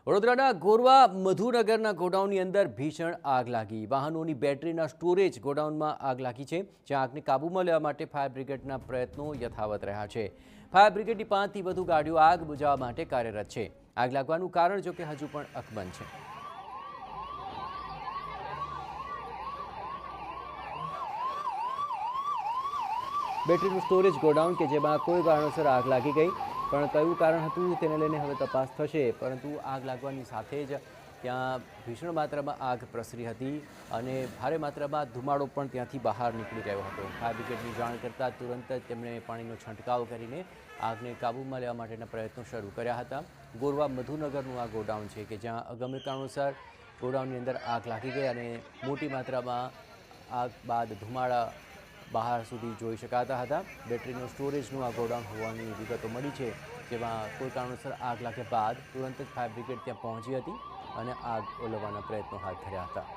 વડોદરાના ગોરવા મધુનગરના ગોડાઉનની અંદર ભીષણ આગ લાગી। વાહનોની બેટરીના સ્ટોરેજ ગોડાઉનમાં આગ લાગી છે, જ્યાં આગને કાબૂમાં લેવા માટે ફાયર બ્રિગેડના પ્રયત્નો યથાવત રહ્યા છે। ફાયર બ્રિગેડની 5થી વધુ ગાડીઓ આગ બુઝાવવા માટે કાર્યરત છે। આગ લાગવાનું કારણ જો કે હજુ પણ અકબંધ છે। બેટરીનું સ્ટોરેજ ગોડાઉન કે જેમાં કોઈ કારણોસર આગ લાગી ગઈ, પણ કયું કારણ હતું તેને લઈને હવે તપાસ થશે। પરંતુ આગ લાગવાની સાથે જ ત્યાં ભીષણ માત્રામાં આગ પ્રસરી હતી અને ભારે માત્રામાં ધુમાડો પણ ત્યાંથી બહાર નીકળી રહ્યો હતો। ફાયર બ્રિગેડની જાણ કરતાં તુરંત જ તેમણે પાણીનો છંટકાવ કરીને આગને કાબૂમાં લેવા માટેના પ્રયત્નો શરૂ કર્યા હતા। ગોરવા મધુનગરનું આ ગોડાઉન છે કે જ્યાં અગમ્ય કારણોસર ગોડાઉનની અંદર આગ લાગી ગઈ અને મોટી માત્રામાં આગ બાદ ધુમાડા બહાર સુધી જોઈ શકાતા હતા। બેટરીનો સ્ટોરેજનું આ ગોડાઉન હોવાની વિગતો મળી છે, જેમાં કોઈ કારણોસર આગ લાગ્યા બાદ તુરંત જ ફાયર બ્રિગેડ ત્યાં પહોંચી હતી અને આગ ઓલવવાના પ્રયત્નો હાથ ધર્યા હતા।